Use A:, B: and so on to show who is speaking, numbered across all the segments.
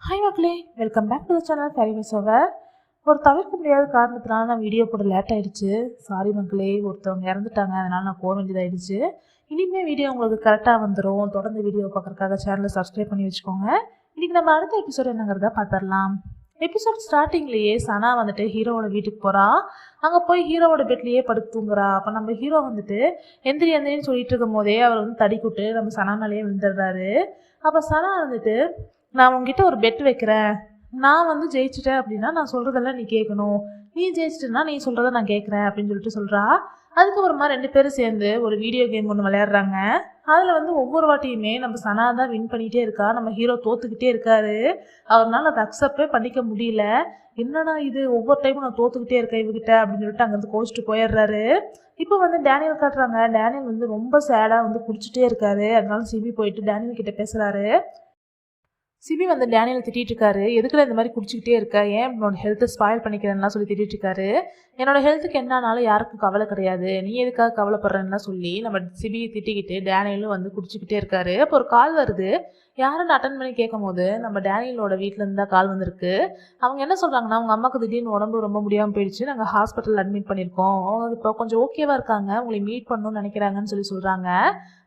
A: Hi மக்களே, welcome back to the channel fairy over. ஒரு தவிர்க்க முடியாத காரணத்தினால நான் வீடியோ போட லேட் ஆகிடுச்சு. சாரி மக்களே, ஒருத்தவங்க இறந்துட்டாங்க, அதனால் நான் போக வேண்டியதாகிடுச்சு. இனிமேல் வீடியோ உங்களுக்கு கரெக்டாக வந்துடும். தொடர்ந்து வீடியோ பார்க்குறதுக்காக சேனலை சப்ஸ்கிரைப் பண்ணி வச்சுக்கோங்க. இன்றைக்கி நம்ம அடுத்த எபிசோட் என்னங்கிறத பார்த்துடலாம். எபிசோட் ஸ்டார்டிங்லேயே சனா வந்துட்டு ஹீரோவோட வீட்டுக்கு போகிறா. அங்கே போய் ஹீரோவோட பெட்லேயே படுத்து தூங்குறா. அப்போ நம்ம ஹீரோ வந்துட்டு எந்திரின்னு சொல்லிட்டு இருக்கும் போதே அவர் வந்து தடிக்குட்டு நம்ம சனா மேலேயே விழுந்துடுறாரு. அப்போ சனா வந்துட்டு, நான் உங்ககிட்ட ஒரு பெட் வைக்கிறேன், நான் வந்து ஜெயிச்சிட்டேன் அப்படின்னா நான் சொல்கிறதெல்லாம் நீ கேட்கணும், நீ ஜெயிச்சிட்டேன்னா நீ சொல்கிறத நான் கேட்குறேன் அப்படின்னு சொல்லிட்டு சொல்கிறா. அதுக்கப்புறமா 2 பேரும் சேர்ந்து ஒரு வீடியோ கேம் ஒன்று விளையாடுறாங்க. அதில் வந்து ஒவ்வொரு வாட்டியுமே நம்ம சனா தான் வின் பண்ணிகிட்டே இருக்கா, நம்ம ஹீரோ தோத்துக்கிட்டே இருக்காரு. அவரால் அதை அக்செப்டே பண்ணிக்க முடியல. என்னடா இது, ஒவ்வொரு டைமும் நான் தோத்துக்கிட்டே இருக்கேன் இவகிட்ட அப்படின்னு சொல்லிட்டு அங்கேருந்து கோச்சிட்டு போயிடுறாரு. இப்போ வந்து டேனியல் காட்டுறாங்க. டேனியல் வந்து ரொம்ப சேடாக வந்து குடிச்சிட்டே இருக்காரு. அதனால சிபி போயிட்டு டேனியல் கிட்ட பேசுகிறாரு. சிபி வந்து டேனியல் திட்டிகிட்டு இருக்காரு. எதுக்குள்ள இந்த மாதிரி குடிச்சிக்கிட்டே இருக்க, ஏன் என்னோட ஹெல்த்தை ஸ்பாயில் பண்ணிக்கிறேன்னா சொல்லி திட்டிகிட்டு இருக்காரு. என்னோட ஹெல்த்துக்கு என்னானாலும் யாருக்கும் கவலை கிடையாது, நீ எதுக்காக கவலைப்படுறேன்னா சொல்லி நம்ம சிபியை திட்டிக்கிட்டு டேனியலும் வந்து குடிச்சிக்கிட்டே இருக்காரு. அப்போ ஒரு கால் வருது. யாருன்னு அட்டன் பண்ணி கேட்கும் போது நம்ம டேனியலோட வீட்டிலேருந்து தான் கால் வந்திருக்கு. அவங்க என்ன சொல்கிறாங்கன்னா, அவங்க அம்மாவுக்கு திடீர்னு உடம்பு ரொம்ப முடியாமல் போயிடுச்சு, நாங்கள் ஹாஸ்பிட்டலில் அட்மிட் பண்ணியிருக்கோம், அவங்க இப்போ கொஞ்சம் ஓகேவாக இருக்காங்க, உங்களை மீட் பண்ணணும்னு நினைக்கிறாங்கன்னு சொல்கிறாங்க.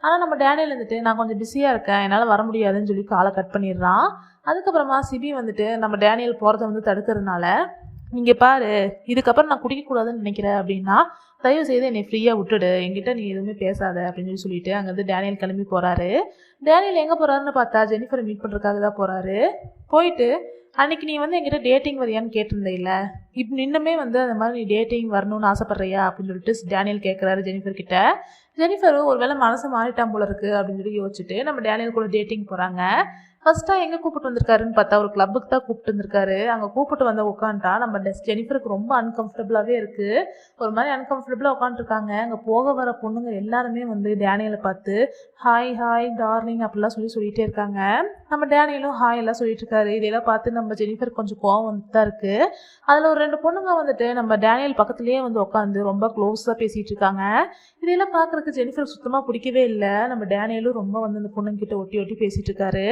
A: ஆனால் நம்ம டேனியல் வந்துட்டு, நான் கொஞ்சம் பிஸியாக இருக்கேன், என்னால் வர முடியாதுன்னு சொல்லி காலை கட் பண்ணிடுறான். அதுக்கப்புறமா சிபி வந்துட்டு நம்ம டேனியல் போகிறத வந்து தடுக்கிறதுனால, நீங்கள் பாரு, இதுக்கப்புறம் நான் குடிக்கக்கூடாதுன்னு நினைக்கிறேன் அப்படின்னா தயவு செய்து என்னை ஃப்ரீயாக விட்டுடு, என்கிட்ட நீ எதுவுமே பேசாத அப்படின்னு சொல்லிட்டு அங்கேருந்து டேனியல் கிளம்பி போகிறாரு. டேனியல் எங்கே போகிறாருன்னு பார்த்தா ஜெனிஃபரை மீட் பண்ணுறதுக்காக தான் போகிறாரு. போயிட்டு, அன்றைக்கி நீ வந்து என்கிட்ட டேட்டிங் வரியான்னு கேட்டிருந்தே இல்லை, இப்போ இன்னுமே வந்து அந்த மாதிரி நீ டேட்டிங் வரணும்னு ஆசைப்பட்றியா அப்படின்னு சொல்லிட்டு டேனியல் கேட்குறாரு ஜெனிஃபர் கிட்ட. ஜெனிஃபரும் ஒரு வேளை மனசு மாறிட்டான் போல இருக்குது அப்படின்னு சொல்லி யோசிச்சுட்டு நம்ம டேனியல் கூட டேட்டிங் போகிறாங்க. ஃபர்ஸ்ட்டாக எங்கே கூப்பிட்டு வந்திருக்காருன்னு பார்த்தா ஒரு கிளப்புக்கு தான் கூப்பிட்டு வந்திருக்காரு. அங்கே கூப்பிட்டு வந்து உட்காந்துட்டா நம்ம ஜெனிஃபருக்கு ரொம்ப அன்கம்ஃபர்டபுளாகவே இருக்குது. ஒரு மாதிரி அன்கம்ஃபர்டபுளாக உட்காந்துருக்காங்க. அங்கே போக வர பொண்ணுங்க எல்லாருமே வந்து டேனியலை பார்த்து ஹாய் ஹாய் டார்லிங் அப்படிலாம் சொல்லிகிட்டே இருக்காங்க. நம்ம டேனியலும் ஹாய் எல்லாம் சொல்லிட்டு இருக்காரு. இதெல்லாம் பார்த்து நம்ம ஜெனிஃபர் கொஞ்சம் கோவம் வந்துட்டு தான் இருக்குது. அதில் ஒரு 2 பொண்ணுங்க வந்துட்டு நம்ம டேனியல் பக்கத்துலேயே வந்து உட்காந்து ரொம்ப க்ளோஸாக பேசிகிட்டு இருக்காங்க. இதெல்லாம் பார்க்குறதுக்கு ஜெனிஃபர் சுத்தமாக பிடிக்கவே இல்லை. நம்ம டேனியலும் ரொம்ப வந்து அந்த பொண்ணுங்கிட்ட ஒட்டி பேசிகிட்டு இருக்காரு.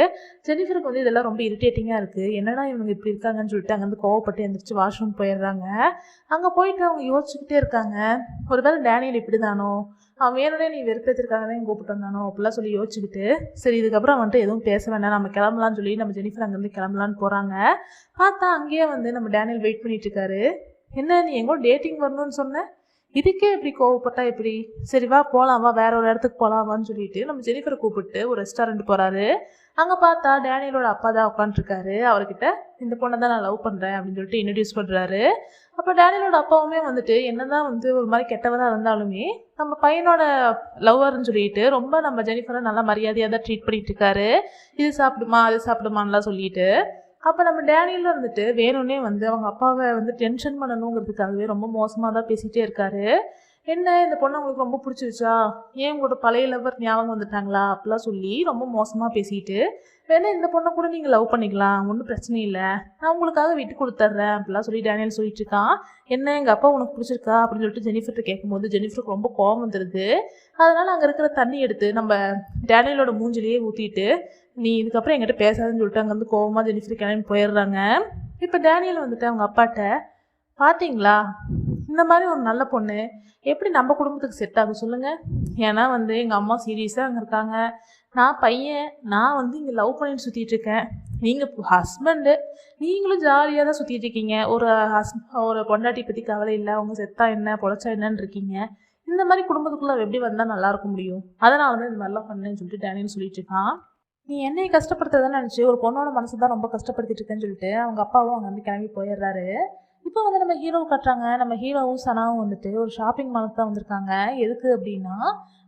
A: ஜெனிஃபருக்கு வந்து இதெல்லாம் ரொம்ப இரிட்டேட்டிங்காக இருக்குது. என்னடா இவங்க இப்படி இருக்காங்கன்னு சொல்லிட்டு அங்கேருந்து கோவப்பட்டு எழுந்திரிச்சு வாஷ்ரூம் போயிடுறாங்க. அங்கே போயிட்டு அவங்க யோசிச்சுக்கிட்டே இருக்காங்க, ஒரு வேளை டேனியல் இப்படி தானோ, அவன் வேணுனே நீ வெறுப்பேற்றிருக்காங்க தான் கூப்பிட்டு வந்தானோ அப்படிலாம் சொல்லி யோசிச்சுக்கிட்டு, சரி இதுக்கப்புறம் வந்துட்டு எதுவும் பேச வேண்டாம், நம்ம கிளம்பலான்னு சொல்லி நம்ம ஜெனிஃபர் அங்கேருந்து கிளம்பலான்னு போகிறாங்க. பார்த்தா அங்கேயே வந்து நம்ம டேனியல் வெயிட் பண்ணிட்டு இருக்காரு. என்ன நீ எங்கோ டேட்டிங் வரணும்னு சொன்ன, இதுக்கே இப்படி கோவப்பட்டா எப்படி, சரி வா போகலாம், வா வேற ஒரு இடத்துக்கு போகலாமான்னு சொல்லிட்டு நம்ம ஜெனிஃபரை கூப்பிட்டு ஒரு ரெஸ்டாரண்ட் போகிறாரு. அங்கே பார்த்தா டேனியலோட அப்பா தான் உட்காந்துருக்காரு. அவர்கிட்ட இந்த பொண்ணை தான் நான் லவ் பண்ணுறேன் அப்படின்னு சொல்லிட்டு இன்ட்ரடியூஸ் பண்ணுறாரு. அப்போ டேனியலோட அப்பாவுமே வந்துட்டு என்னதான் வந்து ஒரு மாதிரி கெட்டவராக இருந்தாலுமே நம்ம பையனோட லவ்வர்னு சொல்லிட்டு ரொம்ப நம்ம ஜெனிஃபரை நல்லா மரியாதையாக தான் ட்ரீட் பண்ணிட்டு இருக்காரு. இது சாப்பிடுமா அது சாப்பிடுமான்லாம் சொல்லிட்டு. அப்போ நம்ம டேனியலும் இருந்துட்டு வேணும்னே வந்து அவங்க அப்பாவை வந்து டென்ஷன் பண்ணணுங்கிறதுக்காகவே ரொம்ப மோசமாக தான் பேசிகிட்டே இருக்காரு. என்ன இந்த பொண்ணை உங்களுக்கு ரொம்ப பிடிச்சிருச்சா, ஏன் உங்களோட பழைய லவ்வர் ஞாபகம் வந்துட்டாங்களா அப்படிலாம் சொல்லி ரொம்ப மோசமாக பேசிட்டு, வேணா இந்த பொண்ணை கூட நீங்கள் லவ் பண்ணிக்கலாம், ஒன்றும் பிரச்சனை இல்லை, நான் உங்களுக்காக விட்டு கொடுத்துட்றேன் அப்படிலாம் சொல்லி டேனியல் சொல்லிட்டு இருக்கான். என்ன எங்கள் அப்பா உனக்கு பிடிச்சிருக்கா அப்படின்னு சொல்லிட்டு ஜெனிஃபர்கிட்ட கேட்கும்போது ஜெனிஃபருக்கு ரொம்ப கோவம் வந்துடுது. அதனால் அங்கே இருக்கிற தண்ணி எடுத்து நம்ம டேனியலோட மூஞ்சிலேயே ஊற்றிட்டு, நீ இதுக்கப்புறம் என்கிட்ட பேசாதுன்னு சொல்லிட்டு அங்கேருந்து கோவமாக ஜெனிஃபர் கிளம்பி போயிடுறாங்க. இப்போ டேனியல் வந்துட்டு அவங்க அப்பாட்ட, பார்த்தீங்களா இந்த மாதிரி ஒரு நல்ல பொண்ணு எப்படி நம்ம குடும்பத்துக்கு செட் ஆகும் சொல்லுங்கள், ஏன்னா வந்து எங்கள் அம்மா சீரியஸாக அங்கே இருக்காங்க, நான் பையன், நான் வந்து இங்கே லவ் பண்ணிட்டு சுற்றிட்டு இருக்கேன், நீங்கள் ஹஸ்பண்டு, நீங்களும் ஜாலியாக தான் சுற்றிட்டு இருக்கீங்க, ஒரு பொண்டாட்டி பற்றி கவலை இல்லை, அவங்க செத்தா என்ன பொழைச்சா என்னன்னு இருக்கீங்க, இந்த மாதிரி குடும்பத்துக்குள்ளே எப்படி வந்தால் நல்லா இருக்க முடியும், அதனால தான் இந்த மாதிரிலாம் பண்ணேன்னு சொல்லிட்டு டேனியல் சொல்லிட்டு இருக்கான். நீ என்னை கஷ்டப்படுத்துறதுன்னு நினச்சி ஒரு பொண்ணோட மனசு தான் ரொம்ப கஷ்டப்படுத்திட்டு இருக்கேன்னு சொல்லிட்டு அவங்க அப்பாவும் அங்கே வந்து கிளம்பி போயிடுறாரு. இப்போ வந்து நம்ம ஹீரோவை கட்டுறாங்க. நம்ம ஹீரோவும் சனாவும் வந்துட்டு ஒரு ஷாப்பிங் மாலுக்கு தான் வந்திருக்காங்க. எதுக்கு அப்படின்னா,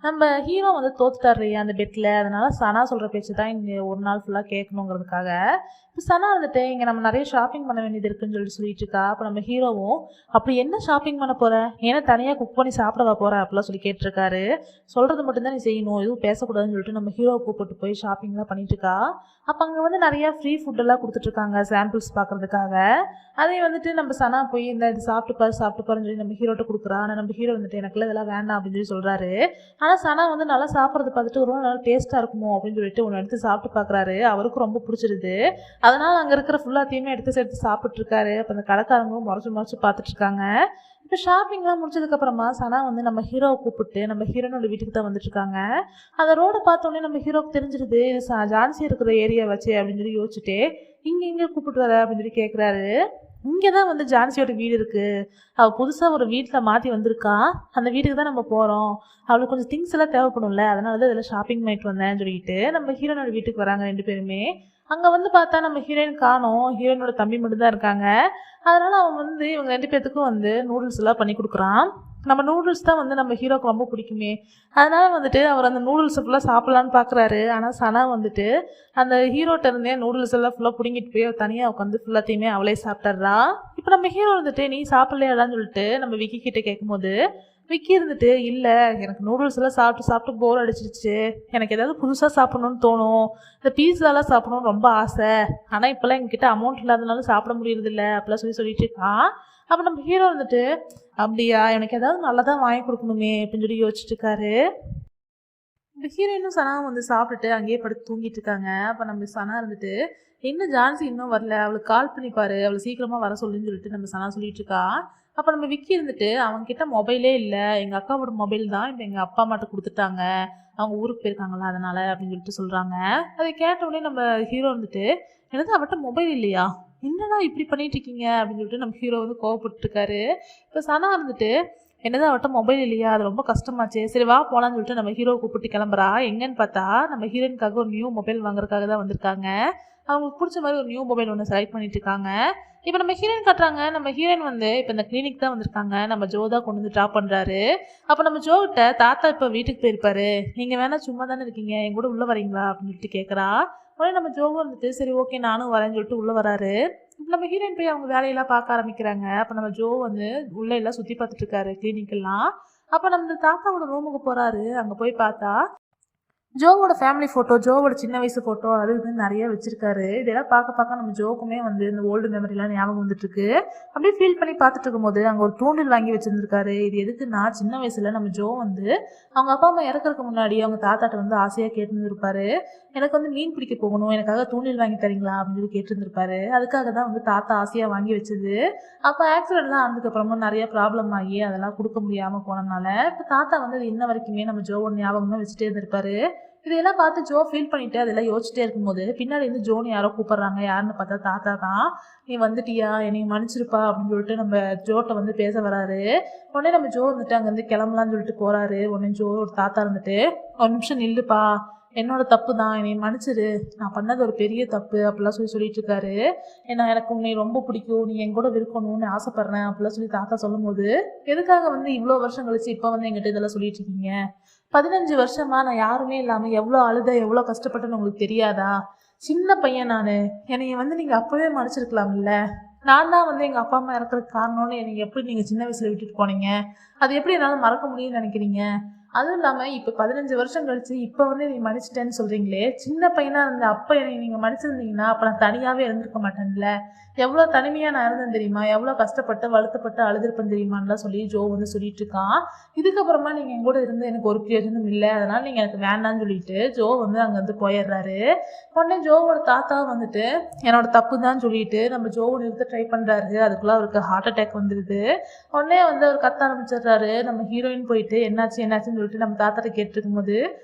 A: நம்ம ஹீரோ வந்து தோத்துட்டார் இல்லையா அந்த பெட்டில், அதனால சனா சொல்கிற பேச்சு தான் இங்கே ஒரு நாள் ஃபுல்லாக கேட்கணுங்கிறதுக்காக. இப்போ சனா வந்துட்டு இங்கே நம்ம நிறைய ஷாப்பிங் பண்ண வேண்டியது இருக்குன்னு சொல்லிட்டு இருக்கா. அப்போ நம்ம ஹீரோவும், அப்படி என்ன ஷாப்பிங் பண்ண போகிற, ஏன்னா தனியாக குக் பண்ணி சாப்பிடவா போகிற அப்படிலாம் சொல்லி கேட்டிருக்காரு. சொல்கிறது மட்டும்தான் நீ செய்யணும், எதுவும் பேசக்கூடாதுன்னு சொல்லிட்டு நம்ம ஹீரோவை கூப்பிட்டு போய் ஷாப்பிங்லாம் பண்ணிட்டு இருக்கா. அப்போ அங்கே வந்து நிறையா ஃப்ரீ ஃபுட்டெல்லாம் கொடுத்துட்ருக்காங்க சாம்பிள்ஸ் பார்க்குறதுக்காக. அதை வந்துட்டு நம்ம சனா போய் இந்த இது சாப்பிட்டு பாருன்னு சொல்லி நம்ம ஹீரோட்ட கொடுக்குறா. ஆனால் நம்ம ஹீரோ வந்துட்டு எனக்குலாம் இதெல்லாம் வேண்டாம் அப்படின்னு சொல்லி சொல்கிறாரு. ஆனால் சனா வந்து நல்லா சாப்பிட்றது பார்த்துட்டு ரொம்ப நல்லா டேஸ்ட்டாக இருக்குமோ அப்படின்னு சொல்லிட்டு ஒன்று எடுத்து சாப்பிட்டு பார்க்குறாரு. அவருக்கும் ரொம்ப பிடிச்சிருது. அதனால் அங்கே இருக்கிற ஃபுல்லாத்தையுமே எடுத்து சாப்பிட்ருக்காரு. அப்போ அந்த கடைக்காரங்களும் முறைச்சு பார்த்துட்டு இருக்காங்க. இப்போ ஷாப்பிங்லாம் முடிச்சதுக்கப்புறமா சனா வந்து நம்ம ஹீரோவை கூப்பிட்டு நம்ம ஹீரோனோட வீட்டுக்கு தான் வந்துட்டுருக்காங்க. அந்த ரோடை பார்த்தோன்னே நம்ம ஹீரோவுக்கு தெரிஞ்சிருது இது ஜான்சி இருக்கிற ஏரியா வச்சு அப்படின்னு சொல்லி யோசிச்சுட்டு இங்கே கூப்பிட்டு வர அப்படின்னு சொல்லி கேட்குறாரு. இங்கே தான் வந்து ஜான்சியோட வீடு இருக்குது. அவள் புதுசாக ஒரு வீட்டில் மாற்றி வந்திருக்கா. அந்த வீட்டுக்கு தான் நம்ம போகிறோம். அவளுக்கு கொஞ்சம் திங்ஸ் எல்லாம் தேவைப்படும்ல, அதனால தான் இதில் ஷாப்பிங் பண்ணிட்டு வந்தேன்னு சொல்லிட்டு நம்ம ஹீரோனோட வீட்டுக்கு வராங்க 2 பேருமே. அங்கே வந்து பார்த்தா நம்ம ஹீரோயின் காணோம். ஹீரோயினோட தம்பி மட்டும் தான் இருக்காங்க. அதனால் அவன் வந்து இவங்க 2 பேர்த்துக்கும் வந்து நூடுல்ஸ் எல்லாம் பண்ணி கொடுக்குறான். நம்ம நூடுல்ஸ் தான் வந்து நம்ம ஹீரோக்கு ரொம்ப பிடிக்குமே. அதனால் வந்துட்டு அவர் அந்த நூடுல்ஸை ஃபுல்லாக சாப்பிட்லான்னு பார்க்குறாரு. ஆனால் சனா வந்துட்டு அந்த ஹீரோட்ட இருந்தே நூடுல்ஸ் எல்லாம் ஃபுல்லாக பிடுங்கிட்டு போய் தனியாக உட்காந்து ஃபுல்லாத்தையுமே அவளே சாப்பிட்றா. இப்போ நம்ம ஹீரோ வந்துட்டு நீ சாப்பிட்லையாடான்னு சொல்லிட்டு நம்ம விக்கி கிட்டே கேட்கும்போது விக்கி இருந்துட்டு இல்லை எனக்கு நூடுல்ஸ் எல்லாம் சாப்பிட்டு போர் அடிச்சிருச்சு. எனக்கு ஏதாவது புதுசாக சாப்பிட்ணுன்னு தோணும். இந்த பீஸாலாம் சாப்பிடணும்னு ரொம்ப ஆசை. ஆனால் இப்போல்லாம் எங்ககிட்ட அமௌண்ட் இல்லாதனால சாப்பிட முடியறதில்ல அப்படிலாம் சொல்லிட்டு இருக்கான். அப்போ நம்ம ஹீரோ வந்துட்டு அப்படியா எனக்கு ஏதாவது நல்லதாக வாங்கி கொடுக்கணுமே அப்படின்னு சொல்லி யோசிச்சுட்டு இருக்காரு. இந்த ஹீரோயினும் சனாவும் வந்து சாப்பிட்டுட்டு அங்கேயே படுத்து தூங்கிட்டு இருக்காங்க. அப்போ நம்ம சனா இருந்துட்டு இன்னும் ஜான்சி இன்னும் வரல, அவளுக்கு கால் பண்ணிப்பாரு, அவளை சீக்கிரமாக வர சொல்லுன்னு சொல்லிட்டு நம்ம சனா சொல்லிட்டு இருக்கா. அப்போ நம்ம விக்கி இருந்துட்டு அவங்ககிட்ட மொபைலே இல்லை, எங்கள் அக்காவோட மொபைல் தான் இப்போ எங்கள் அப்பா அம்மாட்ட கொடுத்துட்டாங்க, அவங்க ஊருக்கு போயிருக்காங்களா அதனால அப்படின்னு சொல்லிட்டு சொல்கிறாங்க. அதை கேட்டவுடனே நம்ம ஹீரோ வந்துட்டு எனக்கு அவட்ட மொபைல் இல்லையா, என்னடா இப்படி பண்ணிட்டு இருக்கீங்க அப்படின்னு சொல்லிட்டு நம்ம ஹீரோ வந்து கோவப்பட்டுருக்காரு. இப்போ சனா இருந்துட்டு என்னதான் அவட்ட மொபைல் இல்லையா, அது ரொம்ப கஷ்டமாச்சு, சரி வா போகலான்னு சொல்லிட்டு நம்ம ஹீரோவை கூப்பிட்டு கிளம்புறா. எங்கன்னு பார்த்தா நம்ம ஹீரோயினுக்காக ஒரு நியூ மொபைல் வாங்குறதுக்காக தான் வந்திருக்காங்க. அவங்களுக்கு பிடிச்ச மாதிரி ஒரு நியூ மொபைல் ஒன்று செலக்ட் பண்ணிட்டு இருக்காங்க. இப்போ நம்ம ஹீரோயின் காட்டுறாங்க. நம்ம ஹீரோயின் வந்து இப்போ இந்த கிளினிக் தான் வந்திருக்காங்க. நம்ம ஜோ தான் கொண்டு வந்து ட்ராப் பண்ணுறாரு. அப்போ நம்ம ஜோ கிட்ட தாத்தா இப்போ வீட்டுக்கு போயிருப்பாரு, நீங்கள் வேணா சும்மா தானே இருக்கீங்க, என் கூட உள்ளே வரீங்களா அப்படின்னு சொல்லிட்டு கேட்குறா. உடனே நம்ம ஜோவும் வந்துட்டு சரி ஓகே நானும் வரேன்னு சொல்லிட்டு உள்ளே வராரு. இப்போ நம்ம ஹீரோயின் போய் அவங்க வேலையெல்லாம் பார்க்க ஆரம்பிக்கிறாங்க. அப்போ நம்ம ஜோ வந்து உள்ளே எல்லாம் சுற்றி பார்த்துட்டு இருக்காரு கிளினிக்கெல்லாம். அப்போ நம்ம தாத்தாவோட ரூமுக்கு போகிறாரு. அங்கே போய் பார்த்தா ஜோவோட ஃபேமிலி ஃபோட்டோ, ஜோவோட சின்ன வயசு ஃபோட்டோ அது இதுன்னு நிறைய வச்சிருக்காரு. இதெல்லாம் பார்க்க நம்ம ஜோக்குமே வந்து இந்த ஓல்டு மெமரிலாம் ஞாபகம் வந்துட்டுருக்கு. அப்படியே ஃபீல் பண்ணி பார்த்துட்டு இருக்கும்போது அங்கே ஒரு தூண்டில் வாங்கி வச்சுருந்துருக்காரு. இது எதுக்குன்னா சின்ன வயசில் நம்ம ஜோ வந்து அவங்க அப்பா அம்மா இறக்குறதுக்கு முன்னாடி அவங்க தாத்தாட்ட வந்து ஆசையாக கேட்டுருந்துருப்பாரு, எனக்கு வந்து மீன் பிடிக்க போகணும், எனக்காக தூண்டில் வாங்கி தரீங்களா அப்படின்னு சொல்லி கேட்டுருந்துருப்பாரு. அதுக்காக தான் வந்து தாத்தா ஆசையாக வாங்கி வச்சது. அப்போ ஆக்சிடென்ட்லாம் ஆனதுக்கப்புறமா நிறைய ப்ராப்ளம் ஆகி அதெல்லாம் கொடுக்க முடியாமல் போனதுனால இப்போ தாத்தா வந்து அது இன்ன வரைக்குமே நம்ம ஜோவோட ஞாபகமாக வச்சுட்டே இருந்திருப்பாரு. இதெல்லாம் பார்த்து ஜோ ஃபீல் பண்ணிட்டு அதெல்லாம் யோசிச்சுட்டே இருக்கும்போது பின்னாடி இருந்து ஜோன்னு யாரோ கூப்பிட்றாங்க. யாருன்னு பார்த்தா தாத்தா தான். நீ வந்துட்டியா, என்னை மன்னிச்சிருப்பா அப்படின்னு சொல்லிட்டு நம்ம ஜோட்ட வந்து பேச வராரு. உடனே நம்ம ஜோ வந்துட்டு அங்கேருந்து கிளம்பலான்னு சொல்லிட்டு போகிறாரு. உடனே ஜோ ஒரு தாத்தா இருந்துட்டு ஒரு நிமிஷம் நில்லுப்பா, என்னோட தப்பு தான், என்னை மன்னிச்சிரு, நான் பண்ணது ஒரு பெரிய தப்பு அப்படிலாம் சொல்லிட்டு இருக்காரு. ஏன்னா எனக்கு உன்னை ரொம்ப பிடிக்கும், நீ என் கூட இருக்கணும்னு ஆசைப்பட்றேன் அப்படிலாம் சொல்லி தாத்தா சொல்லும் போது எதுக்காக வந்து இவ்வளோ வருஷம் கழிச்சு இப்போ வந்து எங்கிட்ட இதெல்லாம் சொல்லிட்டு இருக்கீங்க, 15 வருஷமா நான் யாருமே இல்லாமல் எவ்வளோ அழுத எவ்வளோ கஷ்டப்பட்டேன்னு உங்களுக்கு தெரியாதா, சின்ன பையன் நான், என்னைய வந்து நீங்கள் அப்போவே மன்னிச்சிருக்கலாம்ல, நான் தான் வந்து எங்கள் அப்பா அம்மா இறக்குறதுக்கு காரணம்னு என்னை எப்படி நீங்கள் சின்ன வயசில் விட்டுட்டு போனீங்க, அது எப்படி என்னால் மறக்க முடியும்னு நினைக்கிறீங்க, அதுவும் இல்லாமல் இப்போ 15 வருஷம் கழிச்சு இப்போ வந்து நீ மன்னிச்சிட்டேன்னு சொல்கிறீங்களே, சின்ன பையனாக இருந்த அப்போ என்னை நீங்கள் மன்னிச்சிருந்தீங்கன்னா அப்போ நான் தனியாகவே இருந்திருக்க மாட்டேன்ல, எவ்வளோ தனிமையாக நான் இருந்தேன் தெரியுமா, எவ்வளோ கஷ்டப்பட்டு வருத்தப்பட்டு அழுதுருப்பேன் தெரியுமான்லாம் சொல்லி ஜோ வந்து சொல்லிட்டு இருக்கான். இதுக்கப்புறமா நீங்கள் என் கூட இருந்து எனக்கு ஒரு பிரயோஜனம் இல்லை, அதனால் நீங்கள் எனக்கு வேண்டான்னு சொல்லிட்டு ஜோ வந்து அங்கேருந்து போயிடுறாரு. உடனே ஜோவோட தாத்தா வந்துட்டு என்னோட தப்பு தான் சொல்லிட்டு நம்ம ஜோவை நிறுத்த ட்ரை பண்ணுறாரு. அதுக்குள்ளே அவருக்கு ஹார்ட் அட்டாக் வந்துடுது. உடனே வந்து அவர் கத்த ஆரம்பிச்சிடுறாரு. நம்ம ஹீரோயின் போயிட்டு என்னாச்சுன்னு சொல்லிட்டு நம்ம தாத்தாட்ட கேட்டுருக்கும் போது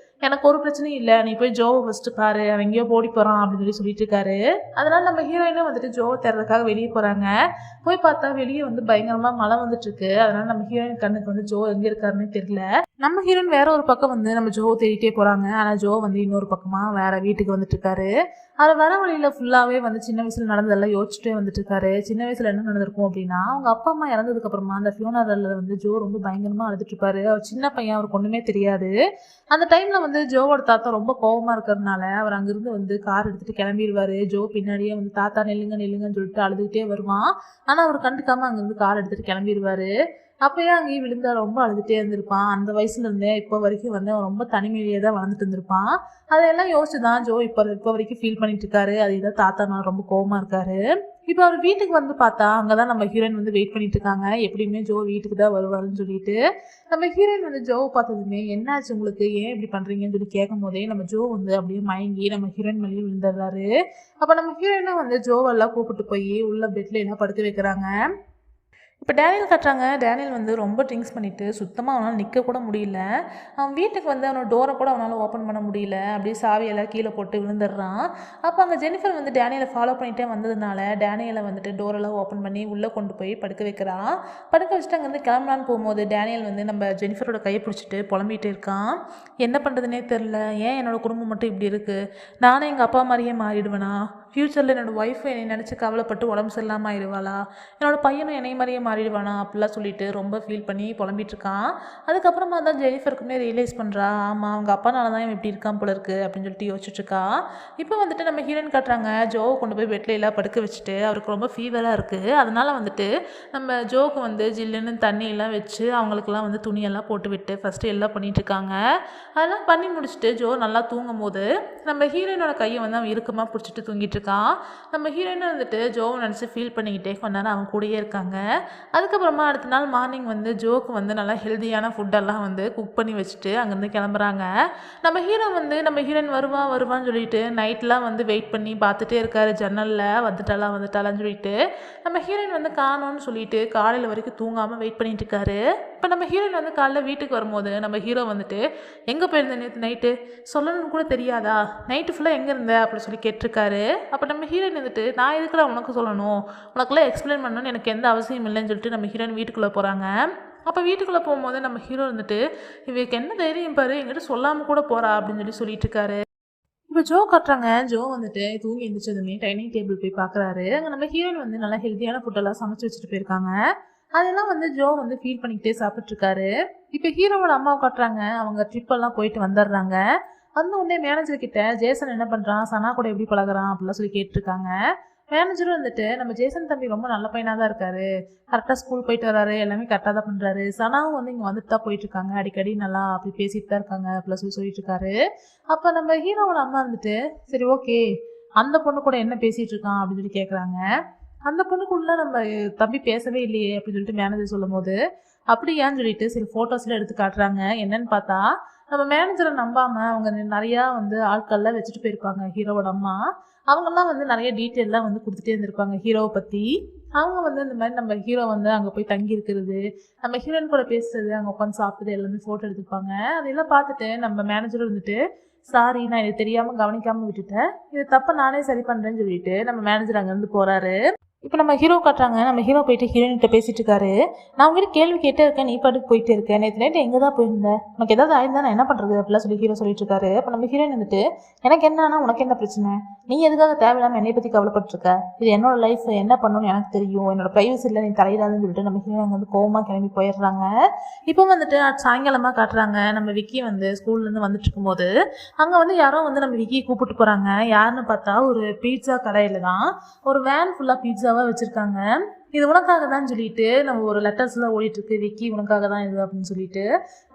A: எனக்கு ஒரு பிரச்சனையும் இல்லை, நீ போய் ஜோவை ஃபஸ்ட்டு பாரு, அவன் எங்கேயோ ஓடி போகிறான் அப்படின்னு சொல்லிட்டு இருக்காரு. அதனால நம்ம ஹீரோயினும் வந்துட்டு ஜோவை தேடுறதுக்காக வெளியே போகிறாங்க. போய் பார்த்தா வெளியே வந்து பயங்கரமாக மழை வந்துட்டு இருக்கு. அதனால நம்ம ஹீரோயின் கண்ணுக்கு வந்து ஜோ எங்கே இருக்காருன்னு தெரியல. நம்ம ஹீரோயின் வேற ஒரு பக்கம் வந்து நம்ம ஜோ தேடிட்டே போகிறாங்க. ஆனால் ஜோ வந்து இன்னொரு பக்கமாக வேற வீட்டுக்கு வந்துட்டு இருக்காரு. அது வர வழியில் ஃபுல்லாகவே வந்து சின்ன வயசில் நடந்ததெல்லாம் யோசிச்சுட்டே வந்துட்டு இருக்காரு. சின்ன வயசில் என்ன நடந்திருக்கும் அப்படின்னா அவங்க அப்பா அம்மா இறந்ததுக்கு அப்புறமா அந்த ஃபியூனரலில் வந்து ஜோ ரொம்ப பயங்கரமாக அழுதுட்டு இருப்பாரு. அவர் சின்ன பையன், அவருக்கு ஒன்றுமே தெரியாது. அந்த டைமில் வந்து ஜோவோட தாத்தா ரொம்ப கோபமாக இருக்கிறதுனால அவர் அங்கேருந்து வந்து கார் எடுத்துகிட்டு கிளம்பிடுவார். ஜோ பின்னாடியே வந்து தாத்தா நில்லுங்கன்னு சொல்லிட்டு அழுதுகிட்டே வருவான். ஆனால் அவர் கண்டுக்காமல் அங்கேருந்து கார் எடுத்துகிட்டு கிளம்பிடுவார். அப்போயே அங்கேயே விழுந்தா ரொம்ப அழுதுகிட்டே இருந்திருப்பான். அந்த வயசுலேருந்தே இப்போ வரைக்கும் வந்து அவன் ரொம்ப தனிமையிலேயே தான் வளர்ந்துட்டு இருந்திருப்பான். அதையெல்லாம் யோசிச்சு தான் ஜோ இப்போ வரைக்கும் ஃபீல் பண்ணிட்டு இருக்காரு. அது இதான் தாத்தா நான் ரொம்ப கோவமாக இருக்காரு. இப்போ அவர் வீட்டுக்கு வந்து பார்த்தா அங்கே தான் நம்ம ஹீரோயின் வந்து வெயிட் பண்ணிட்டு இருக்காங்க. எப்படியுமே ஜோ வீட்டுக்கு தான் வருவாருன்னு சொல்லிட்டு நம்ம ஹீரோயின் வந்து ஜோவை பார்த்ததுமே என்னாச்சு உங்களுக்கு, ஏன் இப்படி பண்ணுறீங்கன்னு சொல்லி கேட்கும் போதே நம்ம ஜோ வந்து அப்படியே மயங்கி நம்ம ஹீரோயின் மேலேயே விழுந்துடுறாரு. அப்போ நம்ம ஹீரோயினும் வந்து ஜோவெல்லாம் கூப்பிட்டு போய் உள்ள பெட்ல எல்லாம் படுக்க வைக்கிறாங்க. இப்போ டேனியல் கட்டுறாங்க. டேனியல் வந்து ரொம்ப ட்ரிங்க்ஸ் பண்ணிவிட்டு சுத்தமாக அவனால் நிற்க கூட முடியல. அவன் வீட்டுக்கு வந்து அவனோட டோரை கூட அவனால் ஓப்பன் பண்ண முடியல. அப்படியே சாவியெல்லாம் கீழே போட்டு விழுந்துடுறான். அப்போ அங்கே ஜெனிஃபர் வந்து டேனியலை ஃபாலோ பண்ணிகிட்டே வந்ததுனால டேனியலை வந்துட்டு டோரெல்லாம் ஓப்பன் பண்ணி உள்ளே கொண்டு போய் படுக்க வைக்கிறான். படுக்க வச்சுட்டு அங்கேருந்து கிளம்பலான்னு போகும்போது டேனியல் வந்து நம்ம ஜெனிஃபரோட கையை பிடிச்சிட்டு புலம்பிகிட்டே இருக்கான். என்ன பண்ணுறதுனே தெரில, ஏன் என்னோடய குடும்பம் மட்டும் இப்படி இருக்குது, நானும் எங்கள் அப்பா மாதிரியே மாறிடுவேனா, ஃப்யூச்சரில் என்னோடய ஒய்ஃபை என்னை நினச்சி கவலைப்பட்டு உடம்பு சரியில்லாமல் ஆயிடுவாளா, என்னோடய பையனும் என்னை மாதிரியே மாறிடுவானா அப்படிலாம் சொல்லிட்டு ரொம்ப ஃபீல் பண்ணி புலம்பிகிட்ருக்கான். அதுக்கப்புறமா தான் ஜெனிஃபருக்குமே ரியலைஸ் பண்ணுறா, ஆமாம் அவங்க அப்பானால தான் இவன் இப்படி இருக்கான் போல இருக்குது அப்படின்னு சொல்லிட்டு யோசிச்சுட்ருக்கா. இப்போ வந்துட்டு நம்ம ஹீரோயின் காட்டுறாங்க. ஜோவை கொண்டு போய் பெட்டில் எல்லாம் படுக்க வச்சுட்டு அவருக்கு ரொம்ப ஃபீவராக இருக்குது. அதனால் வந்துட்டு நம்ம ஜோவுக்கு வந்து ஜில்லுன்னு தண்ணியெல்லாம் வச்சு அவங்களுக்கெல்லாம் வந்து துணியெல்லாம் போட்டு விட்டு ஃபஸ்ட்டு எல்லாம் பண்ணிகிட்ருக்காங்க. அதெல்லாம் பண்ணி முடிச்சுட்டு ஜோ நல்லா தூங்கும் போது நம்ம ஹீரோயினோட கையை வந்து அவன் இறுக்கமாக பிடிச்சிட்டு தூங்கிட்டு இருக்கான். நம்ம ஹீரோயினும் வந்துட்டு ஜோவை நினச்சி ஃபீல் பண்ணிக்கிட்டே கொஞ்ச நேரம் அவன் கூடயே இருக்காங்க. அதுக்கப்புறமா அடுத்த நாள் மார்னிங் வந்து ஜோக்கு வந்து நல்லா ஹெல்த்தியான ஃபுட்டெல்லாம் வந்து குக் பண்ணி வச்சுட்டு அங்கேருந்து கிளம்புறாங்க. நம்ம ஹீரோ வந்து நம்ம ஹீரோயின் வருவான்னு சொல்லிட்டு நைட்லாம் வந்து வெயிட் பண்ணி பார்த்துட்டே இருக்காரு ஜன்னலில், வந்துட்டாளான்னு சொல்லிட்டு. நம்ம ஹீரோயின் வந்து காணோன்னு சொல்லிட்டு காலையில் வரைக்கும் தூங்காமல் வெயிட் பண்ணிட்டு இருக்காரு. இப்போ நம்ம ஹீரோயின் வந்து காலைல வீட்டுக்கு வரும்போது நம்ம ஹீரோ வந்துட்டு எங்கே போயிருந்தேன் நேற்று நைட்டு, சொல்லணும்னு கூட தெரியாதா, நைட்டு ஃபுல்லாக எங்கே இருந்த அப்படின்னு சொல்லி கேட்டிருக்காரு. அப்போ நம்ம ஹீரோயின் வந்துட்டு நான் எதுக்குடா உனக்கு சொல்லணும், உனக்குலாம் எக்ஸ்பிளைன் பண்ணணும்னு எனக்கு எந்த அவசியம் இல்லைன்னு சொல்லிட்டு நம்ம ஹீரோயின் வீட்டுக்குள்ளே போகிறாங்க. அப்போ வீட்டுக்குள்ளே போகும்போது நம்ம ஹீரோ வந்துட்டு இவருக்கு என்ன தைரியம் பாரு, எங்கிட்ட சொல்லாமல் கூட போகிறா அப்படின்னு சொல்லிட்டு இருக்காரு. இப்போ ஜோ கட்டுறாங்க. ஜோ வந்துட்டு தூங்கி எழுந்திரிச்சதுமே டைனிங் டேபிள் போய் பார்க்குறாரு. அங்கே நம்ம ஹீரோயின் வந்து நல்லா ஹெல்த்தியான ஃபுட்டெல்லாம் சமைச்சு வச்சுட்டு போயிருக்காங்க. அதெல்லாம் வந்து ஜோ வந்து ஃபீல் பண்ணிக்கிட்டே சாப்பிட்ருக்காரு. இப்போ ஹீரோவோட அம்மாவை காட்டுறாங்க. அவங்க ட்ரிப்பெல்லாம் போயிட்டு வந்துடுறாங்க. அந்த உடனே மேனேஜர் கிட்ட ஜேசன் என்ன பண்ணுறான், சனா கூட எப்படி பழகுறான் அப்படிலாம் சொல்லி கேட்டிருக்காங்க. மேனேஜரும் வந்துட்டு நம்ம ஜேசன் தம்பி ரொம்ப நல்ல பையனாக தான் இருக்காரு, கரெக்டாக ஸ்கூல் போயிட்டு வராரு, எல்லாமே கரெக்டாக தான் பண்ணுறாரு, சனாவும் வந்து இங்கே வந்துட்டு தான் போயிட்டு இருக்காங்க, அடிக்கடி நல்லா அப்படி பேசிட்டு தான் இருக்காங்க அப்படிலாம் சொல்லிட்டு இருக்காரு. அப்போ நம்ம ஹீரோவோட அம்மா வந்துட்டு சரி ஓகே அந்த பொண்ணு கூட என்ன பேசிகிட்டு இருக்கான் அப்படின்னு சொல்லி கேட்குறாங்க. அந்த பொண்ணுக்குள்ள நம்ம தம்பி பேசவே இல்லையே அப்படின்னு சொல்லிட்டு மேனேஜர் சொல்லும் போது அப்படியான்னு சொல்லிட்டு சில ஃபோட்டோஸ்லாம் எடுத்து காட்டுறாங்க. என்னன்னு பார்த்தா நம்ம மேனேஜரை நம்பாமல் அவங்க நிறையா வந்து ஆட்கள்லாம் வச்சுட்டு போயிருப்பாங்க. ஹீரோவோட அம்மா அவங்கெல்லாம் வந்து நிறைய டீட்டெயிலாம் வந்து கொடுத்துட்டே இருந்திருப்பாங்க ஹீரோவை பற்றி. அவங்க வந்து இந்த மாதிரி நம்ம ஹீரோ வந்து அங்கே போய் தங்கி இருக்கிறது, நம்ம ஹீரோயின் கூட பேசுறது, அங்கே உட்காந்து சாப்பிட்றது எல்லாமே ஃபோட்டோ எடுத்துப்பாங்க. அதெல்லாம் பார்த்துட்டு நம்ம மேனேஜரும் வந்துட்டு சாரி நான் இது தெரியாமல் கவனிக்காமல் விட்டுட்டேன், இது தப்பை நானே சரி பண்ணுறேன்னு சொல்லிட்டு நம்ம மேனேஜர் அங்கேருந்து போகிறாரு. இப்போ நம்ம ஹீரோ காட்டுறாங்க. நம்ம ஹீரோ போயிட்டு ஹீரோயின்கிட்ட பேசிட்டு இருக்காரு. நான் உங்ககிட்ட கேள்வி கேட்டே இருக்கேன், நீ பாட்டுக்கு போயிட்டு இருக்கேன், நேற்று நைட்டு எங்கே தான் போயிருந்தேன், உனக்கு ஏதாவது ஆயிருந்தா நான் என்ன பண்ணுறது அப்படிலாம் சொல்லி ஹீரோ சொல்லிட்டு இருக்காரு. அப்போ நம்ம ஹீரோயின் வந்துட்டு எனக்கு என்னன்னா உனக்கு என்ன பிரச்சனை, நீ எதுக்காக தேவையில்லாமல் என்னை பற்றி கவலைப்பட்டுருக்க, இது என்னோட லைஃப், என்ன பண்ணணும்னு எனக்கு தெரியும், என்னோட ப்ரைவசியில் நீ தலையிடாதுன்னு சொல்லிட்டு நம்ம ஹீரோயின் அங்கே வந்து கோவமாக கிளம்பி போயிடுறாங்க. இப்போ வந்துட்டு சாயங்காலமாக காட்டுறாங்க. நம்ம விக்கி வந்து ஸ்கூல்லேருந்து வந்துட்டு இருக்கும்போது அங்கே வந்து யாரோ வந்து நம்ம விக்கியை கூப்பிட்டு போகிறாங்க. யாருன்னு பார்த்தா ஒரு பீட்சா கடையில் தான் ஒரு வேன் ஃபுல்லாக பீட்சா வச்சிருக்காங்க. இது உனக்காக தான் சொல்லிட்டு நம்ம ஒரு லெட்டர்ஸ்லாம் ஓடிட்டு இருக்கு, விக்கி உனக்காக தான் இது அப்படின்னு சொல்லிட்டு.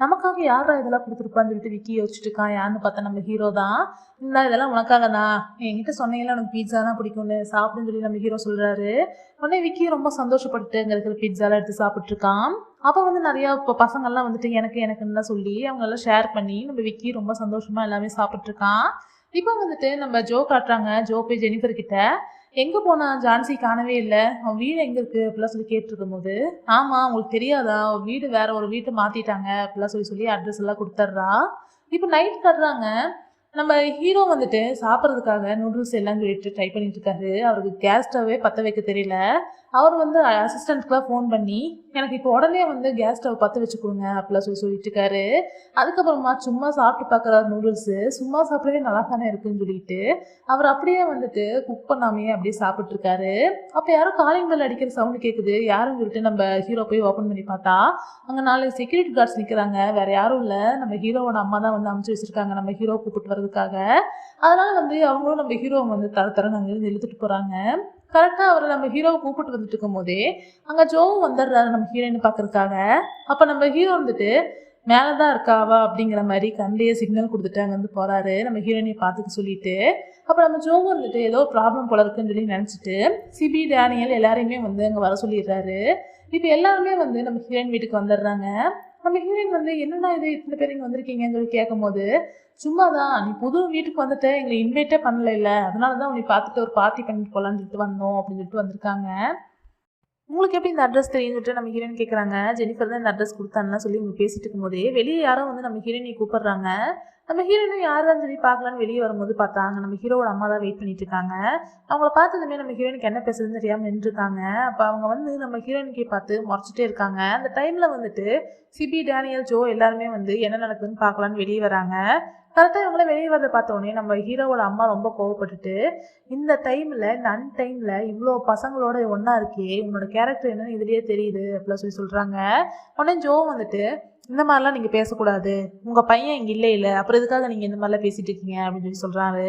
A: நமக்காக யாரா இதெல்லாம் கொடுத்துருப்பான்னு சொல்லிட்டு விக்கி யோசிச்சுட்டு இருக்கான். யாருன்னு பார்த்தா நம்ம ஹீரோ தான். இந்த இதெல்லாம் உனக்காக தான், என்கிட்ட சொன்னீங்களா உனக்கு பீட்சா தான் பிடிக்கும்னு, சாப்பிடுன்னு சொல்லி நம்ம ஹீரோ சொல்றாரு. உடனே விக்கி ரொம்ப சந்தோஷப்பட்டு அங்கே இருக்கிற பீட்சாலாம் எடுத்து சாப்பிட்டு இருக்கான். அப்போ வந்து நிறையா இப்போ பசங்கள்லாம் வந்துட்டு எனக்குன்னு சொல்லி அவங்க எல்லாம் ஷேர் பண்ணி நம்ம விக்கி ரொம்ப சந்தோஷமா எல்லாமே சாப்பிட்டு இருக்கான். இப்போ வந்துட்டு நம்ம ஜோ காட்டுறாங்க. ஜோ போய் ஜெனிஃபர் கிட்ட எங்கே போனா, ஜான்சி காணவே இல்லை, அவன் வீடு எங்கே இருக்குது அப்படிலாம் சொல்லி கேட்டுருக்கும் போது ஆமாம் உங்களுக்கு தெரியாதா, அவன் வீடு வேற ஒரு வீட்டை மாற்றிட்டாங்க அப்படிலாம் சொல்லி அட்ரஸ் எல்லாம் கொடுத்துட்றா. இப்போ நைட் காட்டுறாங்க. நம்ம ஹீரோ வந்துட்டு சாப்பிட்றதுக்காக நூடுல்ஸ் எல்லாம் சொல்லிட்டு ட்ரை பண்ணிட்டு இருக்காரு. அவருக்கு கேஸ் ஸ்டவ்வே பற்ற வைக்க தெரியல. அவர் வந்து அசிஸ்டண்ட்க்குலாம் ஃபோன் பண்ணி எனக்கு இப்போ உடனே வந்து கேஸ் ஸ்டவ் பற்ற வச்சு கொடுங்க அப்படிலாம் சொல்லிட்டு இருக்காரு. அதுக்கப்புறமா சும்மா சாப்பிட்டு பார்க்குறாரு நூடுல்ஸு. சும்மா சாப்பிடவே நல்லா தானே இருக்குன்னு சொல்லிட்டு அவர் அப்படியே வந்துட்டு குக் பண்ணாமையே அப்படியே சாப்பிட்ருக்காரு. அப்போ யாரும் காலிங் பெல் அடிக்கிற சவுண்டு கேட்குது. யாருன்னு சொல்லிட்டு நம்ம ஹீரோ போய் ஓப்பன் பண்ணி பார்த்தா அங்கே 4 செக்யூரிட்டி கார்ட்ஸ் நிற்கிறாங்க. வேறு யாரும் இல்லை, நம்ம ஹீரோவோட அம்மா தான் வந்து அமுச்சு வச்சுருக்காங்க நம்ம ஹீரோ கூப்பிட்டு வரதுக்காக. அதனால் வந்து அவங்களும் நம்ம ஹீரோவை வந்து தர அங்கேருந்து இழுத்துட்டு போகிறாங்க. கரெக்டாக அவரை நம்ம ஹீரோவை கூப்பிட்டு வந்துட்டு இருக்கும் போதே அங்கே ஜோவும் வந்துடுறாரு நம்ம ஹீரோயினை பார்க்கறதுக்காக. அப்போ நம்ம ஹீரோ வந்துட்டு மேலே தான் இருக்காவா அப்படிங்கிற மாதிரி கண்டையே சிக்னல் கொடுத்துட்டு அங்கேருந்து போகிறாரு நம்ம ஹீரோயினை பார்த்துக்க சொல்லிட்டு. அப்போ நம்ம ஜோவும் வந்துட்டு ஏதோ ப்ராப்ளம் போல இருக்குன்னு சொல்லி நினச்சிட்டு சிபி டேனியல் எல்லாரையுமே வந்து அங்கே வர சொல்லிடுறாரு. இப்போ எல்லாருமே வந்து நம்ம ஹீரோயின் வீட்டுக்கு வந்துடுறாங்க. நம்ம ஹீரோயின் வந்து என்னடா இது இத்தனை பேர் இங்கே வந்திருக்கீங்கன்னு சொல்லி கேட்கும் போது, சும்மா தான் நீ புது வீட்டுக்கு வந்துட்டு எங்களை இன்வைட்டே பண்ணல இல்லை, அதனால தான் உன்னை பார்த்துட்டு ஒரு பார்ட்டி பண்ணிட்டு போகலான்னு சொல்லிட்டு வந்தோம் அப்படின்னு சொல்லிட்டு வந்திருக்காங்க. உங்களுக்கு எப்படி இந்த அட்ரஸ் தெரியும்னு சொல்லிட்டு நம்ம ஹீரோயின் கேட்குறாங்க. ஜெனிஃபர் தான் இந்த அட்ரஸ் கொடுத்தான்னு சொல்லி இவங்க பேசிட்டு இருக்கும்போதே வெளியே யாரோ வந்து நம்ம ஹீரோயினை கூப்பிடுறாங்க. நம்ம ஹீரோயினும் யாரான்னு சொல்லி பார்க்கலான்னு வெளியே வரும்போது பார்த்தாங்க நம்ம ஹீரோவோட அம்மா தான் வெயிட் பண்ணிட்டு இருக்காங்க. அவங்கள பார்த்ததுமே நம்ம ஹீரோயினுக்கு என்ன பேசுறதுன்னு தெரியாமல் நின்றுருக்காங்க. அப்போ அவங்க வந்து நம்ம ஹீரோயினுக்கே பார்த்து முறைச்சிட்டே இருக்காங்க. அந்த டைமில் வந்துட்டு சிபி டேனியல் ஜோ எல்லாருமே வந்து என்ன நடக்குதுன்னு பார்க்கலான்னு வெளியே வராங்க. கரெக்டாக இவங்கள வெளியே வரதை பார்த்தோன்னே நம்ம ஹீரோவோட அம்மா ரொம்ப கோவப்பட்டுட்டு, இந்த டைமில் இந்த அன்டைமில் இவ்வளோ பசங்களோட ஒன்றா இருக்கே, உன்னோட கேரக்டர் என்னன்னு இதுலேயே தெரியுது அப்படிலாம் சொல்லி சொல்கிறாங்க. உடனே ஜோ வந்துட்டு, இந்த மாதிரிலாம் நீங்கள் பேசக்கூடாது, உங்கள் பையன் இங்கே இல்லை அப்புறம் இதுக்காக நீங்கள் இந்த மாதிரிலாம் பேசிகிட்டு இருக்கீங்க அப்படின்னு சொல்லி சொல்கிறாரு.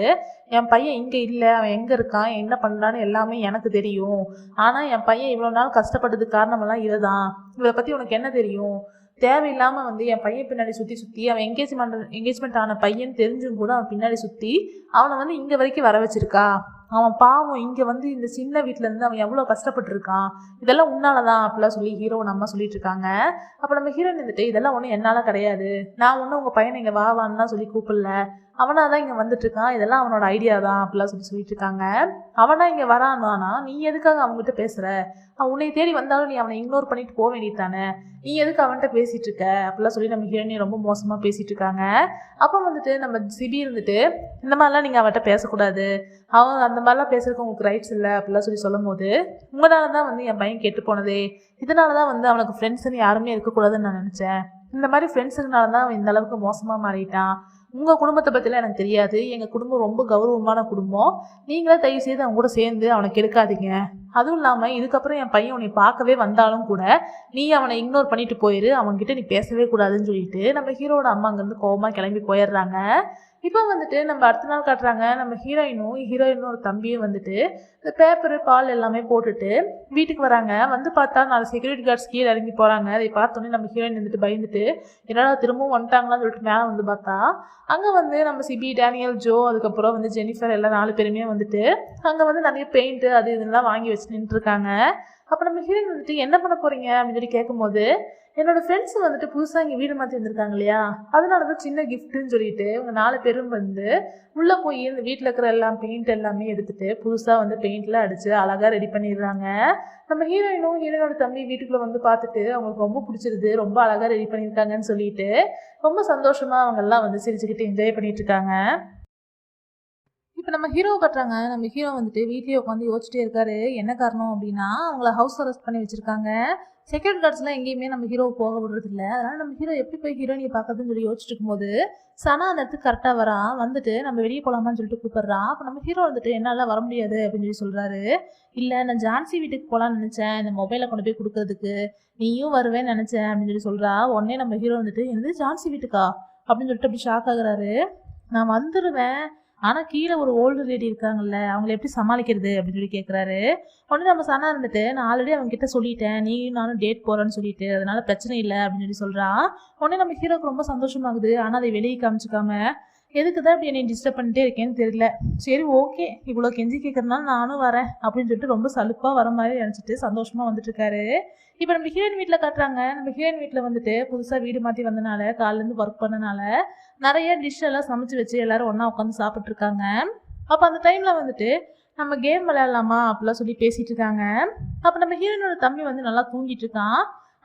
A: என் பையன் இங்கே இல்லை, அவன் எங்கே இருக்கான் என்ன பண்ணுறான்னு எல்லாமே எனக்கு தெரியும். ஆனால் என் பையன் இவ்வளோ நாள் கஷ்டப்பட்டதுக்கு காரணமெல்லாம் இதை தான், இதை பற்றி உனக்கு என்ன தெரியும், தேவையில்லாமல் வந்து என் பையன் பின்னாடி சுற்றி அவன் என்கேஜ்மெண்ட் ஆன பையன் தெரிஞ்சும் கூட அவன் பின்னாடி சுற்றி அவனை வந்து இங்கே வரைக்கும் வர வச்சிருக்கா. அவன் பாவம் இங்கே வந்து இந்த சின்ன வீட்டிலேருந்து அவன் எவ்வளோ கஷ்டப்பட்டுருக்கான், இதெல்லாம் உன்னால தான் அப்படிலாம் சொல்லி ஹீரோவை அம்மா சொல்லிட்டு இருக்காங்க. அப்போ நம்ம ஹீரோயின் இருந்துட்டு, இதெல்லாம் ஒன்றும் என்னால் கிடையாது, நான் ஒன்றும் உங்கள் பையனை இங்கே வாவான்லாம் சொல்லி கூப்பிடல, அவனாக தான் இங்கே வந்துட்டுருக்கான், இதெல்லாம் அவனோட ஐடியா தான் அப்படிலாம் சொல்லிட்டு இருக்காங்க. அவனா இங்கே வரானானா நீ எதுக்காக அவங்ககிட்ட பேசுகிற, அவன் உன்னை தேடி வந்தாலும் நீ அவனை இக்னோர் பண்ணிட்டு போக வேண்டியதானே, நீ எதுக்கு அவன்கிட்ட பேசிகிட்டு இருக்க அப்படிலாம் சொல்லி நம்ம ஹீரோயினை ரொம்ப மோசமாக பேசிகிட்டு இருக்காங்க. அப்போ வந்துட்டு நம்ம சிபி இருந்துட்டு, இந்த மாதிரிலாம் நீங்கள் அவன்கிட்ட பேசக்கூடாது, அவன் அந்த மாதிரிலாம் பேசுறதுக்கு உங்களுக்கு ரைட்ஸ் இல்லை அப்படிலாம் சொல்லி சொல்லும் போது, உங்களால தான் வந்து என் பையன் கெட்டு போனதே, இதனால தான் வந்து அவனுக்கு ஃப்ரெண்ட்ஸுன்னு யாருமே இருக்கக்கூடாதுன்னு நான் நினச்சேன், இந்த மாதிரி ஃப்ரெண்ட்ஸுக்குனால தான் அவன் இந்த அளவுக்கு மோசமாக மாறிட்டான், உங்கள் குடும்பத்தை பற்றிலாம் எனக்கு தெரியாது, எங்கள் குடும்பம் ரொம்ப கௌரவமான குடும்பம், நீங்களே தயவு செய்து அவங்க கூட சேர்ந்து அவனை கெடுக்காதீங்க, அதுவும் இல்லாமல் இதுக்கப்புறம் என் பையன் உன்னை பார்க்கவே வந்தாலும் கூட நீ அவனை இக்னோர் பண்ணிட்டு போயிரு, அவன்கிட்ட நீ பேசவே கூடாதுன்னு சொல்லிட்டு நம்ம ஹீரோட அம்மா அங்கேருந்து கோவமாக கிளம்பி போயிடுறாங்க. இப்போ வந்துட்டு நம்ம அடுத்த நாள் காட்டுறாங்க, நம்ம ஹீரோயினோட தம்பியும் வந்துட்டு இந்த பேப்பரு பால் எல்லாமே போட்டுட்டு வீட்டுக்கு வராங்க. வந்து பார்த்தா 4 செக்யூரிட்டி கார்ட்ஸ் கீழே இறங்கி போகிறாங்க. அதை பார்த்தோன்னே நம்ம ஹீரோயின் வந்துட்டு பயந்துட்டு, என்னடா திரும்பவும் வந்துட்டாங்களான்னு சொல்லிட்டு மேலே வந்து பார்த்தா அங்கே வந்து நம்ம சிபி டேனியல் ஜோ அதுக்கப்புறம் வந்து ஜெனிஃபர் எல்லாம் 4 பேருமே வந்துட்டு அங்கே வந்து நிறைய பெயிண்ட்டு அது இதெல்லாம் வாங்கி வச்சு நின்றுருக்காங்க. அப்போ நம்ம ஹீரோயின் வந்துட்டு என்ன பண்ண போகிறீங்க அப்படின்னு சொல்லி கேட்கும்போது, என்னோடய ஃப்ரெண்ட்ஸ் வந்துட்டு புதுசாக இங்கே வீடு மாற்றி வந்திருக்காங்க இல்லையா, அதனால தான் சின்ன கிஃப்ட்டுன்னு சொல்லிட்டு இவங்க 4 பேரும் வந்து உள்ளே போய் இந்த வீட்டில் இருக்கிற எல்லாம் பெயிண்ட் எல்லாமே எடுத்துகிட்டு புதுசாக வந்து பெயிண்ட்லாம் அடித்து அழகாக ரெடி பண்ணிடுறாங்க. நம்ம ஹீரோயினோட தம்பி வீட்டுக்குள்ளே வந்து பார்த்துட்டு அவங்களுக்கு ரொம்ப பிடிச்சிருது, ரொம்ப அழகாக ரெடி பண்ணியிருக்காங்கன்னு சொல்லிட்டு ரொம்ப சந்தோஷமாக அவங்கெல்லாம் வந்து சிரிச்சுக்கிட்டு என்ஜாய் பண்ணிட்டு இருக்காங்க. இப்போ நம்ம ஹீரோ கட்டுறாங்க. நம்ம ஹீரோ வந்துட்டு வீட்லேயே உட்காந்து யோசிச்சுட்டே இருக்காரு. என்ன காரணம் அப்படின்னா, அவங்கள ஹவுஸ் அரெஸ்ட் பண்ணி வச்சிருக்காங்க. செக்யூரிட்டி கார்ட்ஸ்லாம் எங்கேயுமே நம்ம ஹீரோவை போக விடுறது இல்லை. அதனால நம்ம ஹீரோ எப்படி போய் ஹீரோயினியை பார்க்கறதுன்னு சொல்லி யோசிச்சுட்டு இருக்கும்போது சனா அந்த இடத்துக்கு கரெக்டாக வரான். வந்துட்டு நம்ம வெளியே போகலாமான்னு சொல்லிட்டு கூப்பிட்றான். அப்போ நம்ம ஹீரோ வந்துட்டு என்னால் வர முடியாது அப்படின்னு சொல்லி சொல்கிறாரு. இல்லை, நான் ஜான்சி வீட்டுக்கு போகலான்னு நினச்சேன், இந்த மொபைலை கொண்டு போய் கொடுக்கறதுக்கு, நீயும் வருவேன்னு நினச்சேன் அப்படின்னு சொல்லி சொல்கிறா. உடனே நம்ம ஹீரோ வந்துட்டு, என்னது ஜான்சி வீட்டுக்கா அப்படின்னு சொல்லிட்டு அப்படி ஷாக் ஆகுறாரு. நான் வந்துடுவேன், ஆனால் கீழே ஒரு ஓல்டு லேடி இருக்காங்கல்ல, அவங்கள எப்படி சமாளிக்கிறது அப்படின்னு சொல்லி கேட்குறாரு. உடனே நம்ம சனா இருந்துட்டு, நான் ஆல்ரெடி அவங்க கிட்ட சொல்லிட்டேன், நீயும் நானும் டேட் போகிறேன்னு சொல்லிட்டு, அதனால பிரச்சனை இல்லை அப்படின்னு சொல்லி சொல்கிறான். உடனே நம்ம ஹீரோக்கு ரொம்ப சந்தோஷமாகுது. ஆனால் அதை வெளியே காமிச்சிக்காம, எதுக்கு தான் இப்படி என்னை டிஸ்டர்ப் பண்ணிட்டே இருக்கேன்னு தெரியல, சரி ஓகே இவ்வளோ கெஞ்சி கேட்குறதுனால நானும் வரேன் அப்படின்னு சொல்லிட்டு ரொம்ப சலுப்பாக வர மாதிரி நினச்சிட்டு சந்தோஷமாக வந்துட்டு இருக்காரு. இப்போ நம்ம ஹீரோயின் வீட்டில் காட்டுறாங்க. நம்ம ஹீரோயின் வீட்டில் வந்துட்டு புதுசாக வீடு மாற்றி வந்தனால காலையிலேருந்து ஒர்க் பண்ணனால நிறைய டிஷ் எல்லாம் சமைச்சு வச்சு எல்லாரும் ஒன்றா உட்காந்து சாப்பிட்ருக்காங்க. அப்போ அந்த டைமில் வந்துட்டு நம்ம கேம் விளையாடலாமா அப்படிலாம் சொல்லி பேசிகிட்டு இருக்காங்க. அப்போ நம்ம ஹீரோயினோட தம்பி வந்து நல்லா தூங்கிட்டு இருக்கான்.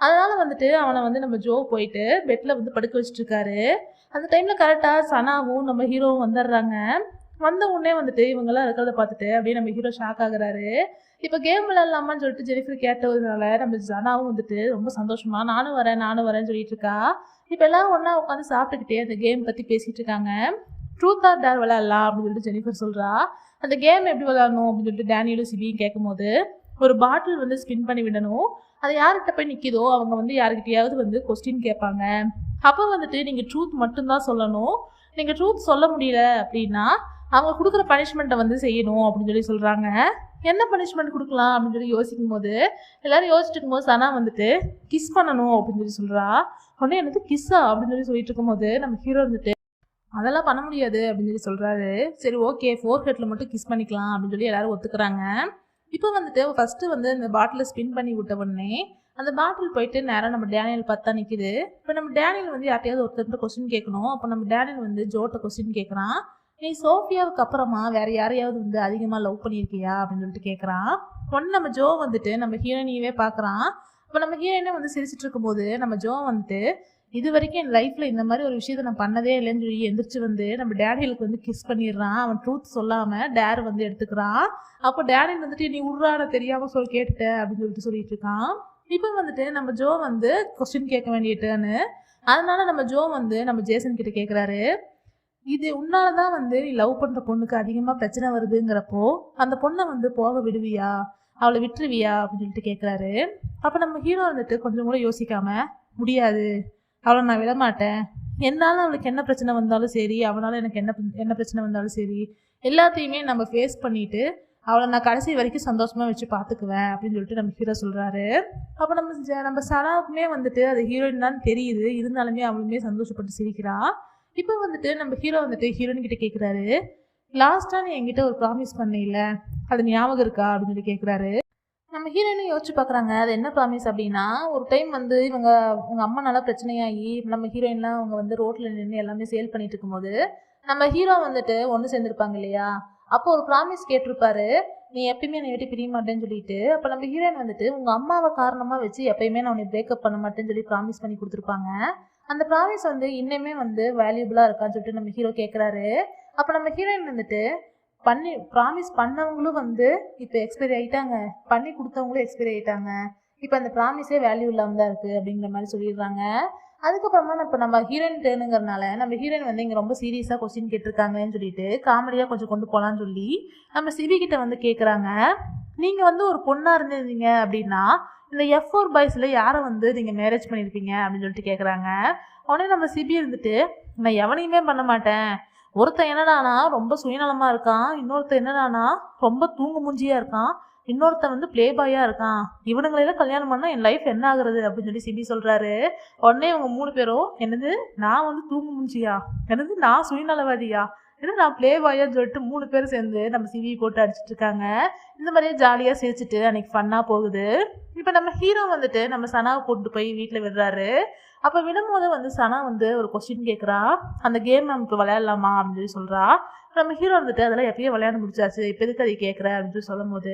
A: அதனால் வந்துட்டு அவனை வந்து நம்ம ஜோ போயிட்டு பெட்டில் வந்து படுக்க வச்சுட்டு இருக்காரு. அந்த டைமில் கரெக்டாக சனாவும் நம்ம ஹீரோவும் வந்துடுறாங்க. வந்த உடனே வந்துட்டு இவங்கெல்லாம் இருக்கிறத பார்த்துட்டு அப்படியே நம்ம ஹீரோ ஷாக் ஆகுறாரு. இப்போ கேம் விளையாடலாமான்னு சொல்லிட்டு ஜெனிஃபர் கேட்டதுனால நம்ம சனாவும் வந்துட்டு ரொம்ப சந்தோஷமா நானும் வரேன்னு சொல்லிட்டு இருக்கா. இப்போ எல்லாரும் ஒன்றா உட்காந்து சாப்பிட்டுக்கிட்டே அந்த கேம் பற்றி பேசிகிட்டு இருக்காங்க. ட்ரூத் ஆர் டேர் விளையாடலாம் அப்படின்னு சொல்லிட்டு ஜெனிஃபர் சொல்கிறா. அந்த கேம் எப்படி விளையாடணும் அப்படின்னு சொல்லிட்டு டேனியலும் சிபியும் கேட்கும்போது, ஒரு பாட்டில் வந்து ஸ்பின் பண்ணி விடணும், அது யார்கிட்ட போய் நிற்கிதோ அவங்க வந்து யாருக்கிட்டையாவது வந்து கொஸ்டின் கேட்பாங்க. அப்போ வந்துட்டு நீங்கள் ட்ரூத் மட்டும்தான் சொல்லணும், நீங்கள் ட்ரூத் சொல்ல முடியல அப்படின்னா அவங்க கொடுக்குற பனிஷ்மெண்ட்டை வந்து செய்யணும் அப்படின்னு சொல்லி சொல்கிறாங்க. என்ன பனிஷ்மெண்ட் கொடுக்கலாம் அப்படின்னு சொல்லி யோசிக்கும் போது எல்லாரும் யோசிச்சுட்டு இருக்கும்போது சனா வந்துட்டு கிஸ் பண்ணணும் அப்படின்னு சொல்லி சொல்கிறா. உடனே என்னது கிஸ்ஸா அப்படின்னு சொல்லி சொல்லிட்டு இருக்கும்போது நம்ம ஹீரோ வந்துட்டு அதெல்லாம் பண்ண முடியாது அப்படின்னு சொல்லி சொல்கிறாரு. சரி ஓகே, ஃபோர் ஹெட்டில் மட்டும் கிஸ் பண்ணிக்கலாம் அப்படின்னு சொல்லி எல்லாரும் ஒத்துக்கிறாங்க. இப்போ வந்துட்டு ஃபஸ்ட்டு வந்து இந்த பாட்டிலை ஸ்பின் பண்ணி விட்ட உடனே அந்த பாட்டில் போயிட்டு நேராக நம்ம டேனியல் பார்த்தா நிற்கிது. இப்போ நம்ம டேனியல் வந்து யார்ட்டையாவது ஒருத்தர்கிட்ட கொஸ்டின் கேட்கணும். அப்போ நம்ம டேனியல் வந்து ஜோட்ட கொஸ்டின் கேட்குறான். நீ சோஃபியாவுக்கு அப்புறமா வேற யாரையாவது வந்து அதிகமாக லவ் பண்ணியிருக்கியா அப்படின்னு சொல்லிட்டு கேட்குறான். ஒன்று நம்ம ஜோ வந்துட்டு நம்ம ஹீரோயினியவே பார்க்குறான். இப்போ நம்ம ஹீரோயினே வந்து சிரிச்சிட்டு இருக்கும்போது நம்ம ஜோ வந்துட்டு இது வரைக்கும் என் லைஃப்பில் இந்த மாதிரி ஒரு விஷயத்த நான் பண்ணதே இல்லைன்னு சொல்லி எந்திரிச்சு வந்து நம்ம டேனியலுக்கு வந்து கிஸ் பண்ணிடுறான். அவன் ட்ரூத் சொல்லாமல் டேர் வந்து எடுத்துக்கிறான். அப்போ டேனியல் வந்துட்டு நீ உருறான தெரியாமல் கேட்டுட்ட அப்படின்னு சொல்லிட்டு இருக்கான். இப்போ வந்துட்டு நம்ம ஜோ வந்து கொஸ்டின் கேட்க வேண்டியட்டுன்னு அதனால நம்ம ஜோ வந்து நம்ம ஜேசன் கிட்ட கேட்குறாரு. இது உன்னால தான் வந்து நீ லவ் பண்ணுற பொண்ணுக்கு அதிகமாக பிரச்சனை வருதுங்கிறப்போ அந்த பொண்ணை வந்து போக விடுவியா, அவளை விட்டுருவியா அப்படின்னு சொல்லிட்டு கேட்குறாரு. அப்போ நம்ம ஹீரோ வந்துட்டு கொஞ்சம் கூட யோசிக்காம முடியாது, அவளை நான் விடமாட்டேன், என்னால் அவளுக்கு என்ன பிரச்சனை வந்தாலும் சரி, அவனால் எனக்கு என்ன பிரச்சனை வந்தாலும் சரி, எல்லாத்தையுமே நம்ம ஃபேஸ் பண்ணிட்டு அவளை நான் கடைசி வரைக்கும் சந்தோஷமாக வச்சு பார்த்துக்குவேன் அப்படின்னு சொல்லிட்டு நம்ம ஹீரோ சொல்கிறாரு. அப்போ நம்ம சனாவுக்குமே வந்துட்டு அது ஹீரோயின் தான் தெரியுது, இருந்தாலுமே அவளுமே சந்தோஷப்பட்டு சிரிக்கிறா. இப்போ வந்துட்டு நம்ம ஹீரோ வந்துட்டு ஹீரோயின் கிட்ட கேட்குறாரு, லாஸ்ட்டாக நீ என்கிட்ட ஒரு ப்ராமிஸ் பண்ணல, அது ஞாபகம் இருக்கா அப்படின்னு சொல்லி கேட்குறாரு. நம்ம ஹீரோயினும் யோசிச்சு பார்க்குறாங்க அது என்ன ப்ராமிஸ் அப்படின்னா, ஒரு டைம் வந்து இவங்க அம்மா நல்லா பிரச்சனையாகி நம்ம ஹீரோயின்லாம் அவங்க வந்து ரோட்டில் நின்று எல்லாமே சேல் பண்ணிட்டு இருக்கும்போது நம்ம ஹீரோ வந்துட்டு ஒன்று சேர்ந்துருப்பாங்க இல்லையா, அப்போ ஒரு ப்ராமிஸ் கேட்டிருப்பாரு, நீ எப்பயுமே என்னை விட்டு பிரிய மாட்டேன்னு சொல்லிட்டு. அப்போ நம்ம ஹீரோயின் வந்துட்டு உங்கள் அம்மாவை காரணமாக வச்சு எப்பயுமே நான் உன்னை பிரேக்கப் பண்ண மாட்டேன்னு சொல்லி ப்ராமிஸ் பண்ணி கொடுத்துருப்பாங்க. அந்த ப்ராமிஸ் வந்து இன்னுமே வந்து வேல்யூபிளாக இருக்கான்னு சொல்லிட்டு நம்ம ஹீரோ கேட்குறாரு. அப்போ நம்ம ஹீரோயின் வந்துட்டு ப்ராமிஸ் பண்ணவங்களும் வந்து இப்போ எக்ஸ்பைரி ஆகிட்டாங்க, பண்ணி கொடுத்தவங்களும் எக்ஸ்பைரி ஆகிட்டாங்க, இப்போ அந்த ப்ராமிஸே வேல்யூ இல்லாமல் தான் இருக்குது அப்படிங்கிற மாதிரி சொல்லிடுறாங்க. அதுக்கப்புறமா இப்போ நம்ம ஹீரோயின் டேர்னுங்கிறனால நம்ம ஹீரோயின் வந்து இங்கே ரொம்ப சீரியஸாக கொஸ்டின் கேட்டிருக்காங்கன்னு சொல்லிட்டு காமெடியாக கொஞ்சம் கொண்டு போகலான்னு சொல்லி நம்ம சிபி கிட்ட வந்து கேட்குறாங்க. நீங்கள் வந்து ஒரு பொண்ணாக இருந்திருந்தீங்க அப்படின்னா இந்த F4 பாய்ஸில் யாரை வந்து நீங்கள் மேரேஜ் பண்ணியிருப்பீங்க அப்படின்னு சொல்லிட்டு கேட்குறாங்க. உடனே நம்ம சிபி இருந்துட்டு நான் எவனையுமே பண்ண மாட்டேன், ஒருத்தன் என்னடானா ரொம்ப சுயநலமாக இருக்கான், இன்னொருத்தன் என்னடானா ரொம்ப தூங்கு மூஞ்சியாக இருக்கான், இன்னொருத்தன் வந்து ப்ளே பாயாக இருக்கான், இவனுங்களெல்லாம் கல்யாணம் பண்ணால் என் லைஃப் என்ன ஆகுறது அப்படின்னு சொல்லி சிபி சொல்கிறாரு. உடனே இவங்க 3 பேரும் என்னது நான் வந்து தூங்கு மூஞ்சியா, என்னது நான் சுயநலவாதியா, ஏன்னா நான் ப்ளே பாயான்னு சொல்லிட்டு 3 பேர் சேர்ந்து நம்ம சிவி போட்டு அடிச்சிட்டு இருக்காங்க. இந்த மாதிரியே ஜாலியாக சிரிச்சிட்டு அன்றைக்கி ஃபன்னாக போகுது. இப்போ நம்ம ஹீரோ வந்துட்டு நம்ம சனாவை கூப்பிட்டு போய் வீட்டில் விடுறாரு. அப்போ விடும்போது வந்து சனா வந்து ஒரு கொஸ்டின் கேட்குறா, அந்த கேம் நம்ம இப்போ விளையாடலாமா அப்படின்னு சொல்லி சொல்கிறா. நம்ம ஹீரோ வந்துட்டு அதெல்லாம் எப்பயும் விளையாட முடிச்சாச்சு, இப்போ எதுக்கு அதை கேட்குற அப்படின்னு சொல்லி சொல்லும் போது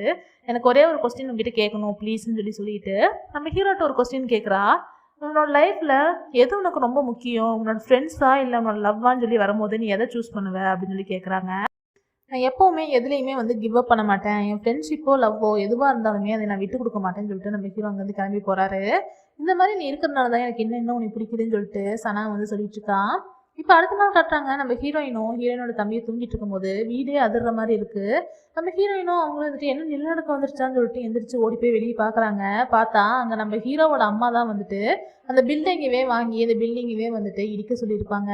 A: எனக்கு ஒரே ஒரு கொஸ்டின் உங்ககிட்ட கேட்கணும் ப்ளீஸ்ன்னு சொல்லிட்டு நம்ம ஹீரோட்ட ஒரு கொஸ்டின் கேட்குறா. உன்னோட லைஃப்பில் எது உனக்கு ரொம்ப முக்கியம், உன்னோட ஃப்ரெண்ட்ஸா இல்லை உன்னோட லவ்வான்னு சொல்லி வரும்போது நீ எதை சூஸ் பண்ணுவ அப்படின்னு சொல்லி கேட்குறாங்க. நான் எப்போவுமே எதுலேயுமே வந்து கிவ் அப் பண்ண மாட்டேன், என் ஃப்ரெண்ட்ஷிப்போ லவ்வோ எதுவாக இருந்தாலுமே அதை நான் விட்டு கொடுக்க மாட்டேன்னு சொல்லிட்டு நம்ம ஹீரோ அங்கேருந்து கிளம்பி போகிறாரு. இந்த மாதிரி நீ இருக்கிறதுனால தான் எனக்கு இன்னும் உனக்கு பிடிக்குதுன்னு சொல்லிட்டு சனா வந்து சொல்லிட்டு இருக்கான். இப்போ அடுத்த நாள் காட்டுறாங்க நம்ம ஹீரோயினோட தம்பியை தூங்கிட்டு இருக்கும்போது வீடே அதிர்ற மாதிரி இருக்குது. நம்ம ஹீரோயினும் அவங்களும் வந்துட்டு என்ன நிலநடுக்கம் வந்துருச்சான்னு சொல்லிட்டு எந்திரிச்சு ஓடி போய் வெளியே பார்க்குறாங்க. பார்த்தா அங்கே நம்ம ஹீரோவோட அம்மா தான் வந்துட்டு அந்த பில்டிங்கவே வாங்கி அந்த பில்டிங்கவே வந்துட்டு இடிக்க சொல்லியிருப்பாங்க.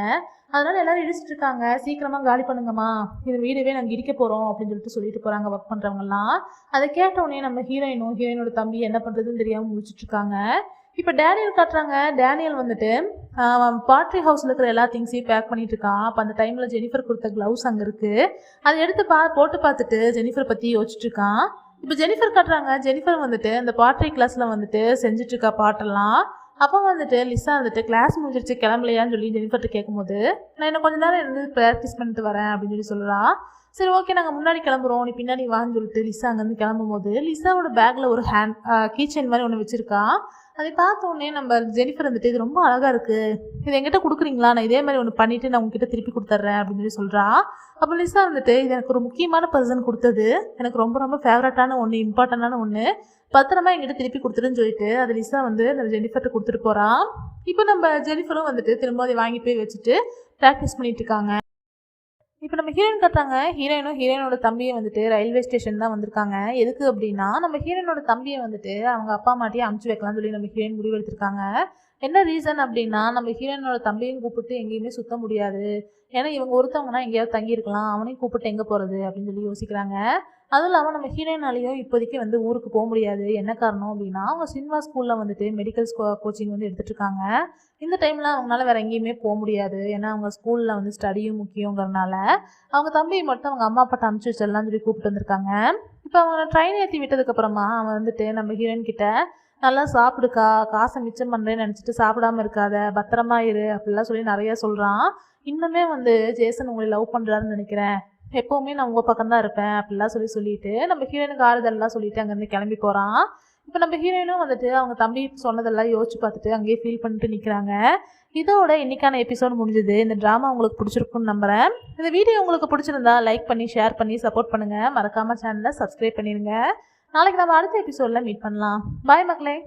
A: அதனால எல்லாரும் இடிச்சிட்டு இருக்காங்க, சீக்கிரமாக காலி பண்ணுங்கம்மா, இந்த வீடவே நாங்கள் இடிக்க போகிறோம் அப்படின்னு சொல்லிட்டு போகிறாங்க ஒர்க் பண்ணுறவங்கலாம். அதை கேட்டவுடனே நம்ம ஹீரோயினோட தம்பி என்ன பண்ணுறதுன்னு தெரியாமல் முடிச்சுட்டு இருக்காங்க. இப்போ டேனியல் காட்டுறாங்க. டேனியல் வந்துட்டு பார்ட்டி ஹவுஸில் இருக்கிற எல்லா திங்ஸையும் பேக் பண்ணிட்டு இருக்கான். அப்போ அந்த டைமில் ஜெனிஃபர் கொடுத்த க்ளவுஸ் அங்கே இருக்குது, அதை எடுத்து போட்டு பார்த்துட்டு ஜெனிஃபர் பற்றி யோசிச்சுட்டு இருக்கான். இப்போ ஜெனிஃபர் காட்டுறாங்க. ஜெனிஃபர் வந்துட்டு அந்த பார்ட்டி கிளாஸில் வந்துட்டு செஞ்சுட்டு இருக்கா பாட்டெல்லாம். அப்போ வந்துட்டு லிசா வந்துட்டு கிளாஸ் முடிஞ்சிருச்சு கிளம்பலையான்னு சொல்லி ஜெனிஃபர்ட்டு கேட்கும்போது நான் இன்னும் கொஞ்சம் நேரம் இருந்து ப்ராக்டிஸ் பண்ணிட்டு வரேன் அப்படின்னு சொல்கிறா. சரி ஓகே நாங்கள் முன்னாடி கிளம்புறோம், நீ பின்னாடி வான்னு சொல்லிட்டு லிசா அங்கேருந்து கிளம்பும்போது லிசாவோட பேக்கில் ஒரு கீச்செயின் மாதிரி ஒன்று வச்சுருக்கா. அதை பார்த்தோன்னே நம்ம ஜெனிஃபர் வந்துட்டு இது ரொம்ப அழகாக இருக்குது, இது என்கிட்ட கொடுக்குறீங்களா, நான் இதே மாதிரி ஒன்று பண்ணிவிட்டு நான் உங்ககிட்ட திருப்பி கொடுத்துட்றேன் அப்படின்னு சொல்கிறா. அப்போ லிசா வந்துட்டு இது எனக்கு ஒரு முக்கியமான பர்சன் கொடுத்தது, எனக்கு ரொம்ப ரொம்ப ஃபேவரட்டான ஒன்று, இம்பார்ட்டண்டான ஒன்று, பத்திரமா என்கிட்ட திருப்பி கொடுத்துருன்னு சொல்லிட்டு அது லிசா வந்து நம்ம ஜெனிஃபர்ட்ட கொடுத்துட்டு போகிறான். இப்போ நம்ம ஜெனிஃபரும் வந்துட்டு திரும்ப அதை வாங்கி போய் வச்சுட்டு ப்ராக்டிஸ் பண்ணிட்டு இருக்காங்க. இப்போ நம்ம ஹீரோயின் காட்டுறாங்க. ஹீரோயினோட தம்பியை வந்துட்டு ரயில்வே ஸ்டேஷன் தான் வந்திருக்காங்க. எதுக்கு அப்படின்னா நம்ம ஹீரோயினோட தம்பியை வந்துட்டு அவங்க அப்பா அம்மாட்டையே அமுச்சு வைக்கலாம்னு சொல்லி நம்ம ஹீரோயின் முடிவு எடுத்திருக்காங்க. என்ன ரீசன் அப்படின்னா நம்ம ஹீரோயினோட தம்பியும் கூப்பிட்டு எங்கேயுமே சுத்த முடியாது, ஏன்னா இவங்க ஒருத்தவங்கன்னா எங்கேயாவது தங்கியிருக்கலாம், அவனையும் கூப்பிட்டு எங்கே போகிறது அப்படின்னு சொல்லி யோசிக்கிறாங்க. அதுவும் இல்லாமல் நம்ம ஹீரோயினாலேயும் இப்போதைக்கு வந்து ஊருக்கு போக முடியாது. என்ன காரணம் அப்படின்னா அவங்க சின்வா ஸ்கூலில் வந்துட்டு மெடிக்கல் கோச்சிங் வந்து எடுத்துகிட்டு இருக்காங்க. இந்த டைமில் அவங்களால வேறு எங்கேயுமே போக முடியாது. ஏன்னா அவங்க ஸ்கூலில் வந்து ஸ்டடியும் முக்கியங்கிறனால அவங்க தம்பியை மட்டும் அவங்க அம்மா அப்பாட்ட அனுப்பிச்சி வச்சிடலாம் சொல்லி கூப்பிட்டு வந்திருக்காங்க. இப்போ அவங்க ட்ரெயின் ஏற்றி விட்டதுக்கப்புறமா அவன் வந்துட்டு நம்ம ஹீரோயின் கிட்ட நல்லா சாப்பிடுக்கா, காசை மிச்சம் பண்ணுறேன்னு நினச்சிட்டு சாப்பிடாம இருக்காத, பத்திரமா இரு அப்படிலாம் சொல்லி நிறையா சொல்கிறான். இன்னுமே வந்து ஜேசன் உங்களை லவ் பண்ணுறாருன்னு நினைக்கிறேன், எப்போவுமே நான் உங்கள் பக்கம் தான் இருப்பேன் அப்படிலாம் சொல்லிட்டு நம்ம ஹீரோயினுக்கு ஆறுதல்லாம் சொல்லிட்டு அங்கேருந்து கிளம்பி போகிறான். இப்போ நம்ம ஹீரோயினும் வந்துட்டு அவங்க தம்பி சொன்னதெல்லாம் யோசிச்சு பார்த்துட்டு அங்கேயே ஃபீல் பண்ணிட்டு நிற்கிறாங்க. இதோட இன்னைக்கான எபிசோட் முடிஞ்சது. இந்த ட்ராமா உங்களுக்கு பிடிச்சிருக்குன்னு நம்புகிறேன். இந்த வீடியோ உங்களுக்கு பிடிச்சிருந்தா லைக் பண்ணி ஷேர் பண்ணி சப்போர்ட் பண்ணுங்கள். மறக்காமல் சேனலை சப்ஸ்கிரைப் பண்ணிடுங்க. நாளைக்கு நம்ம அடுத்த எபிசோடில் மீட் பண்ணலாம். பாய் மக்களே.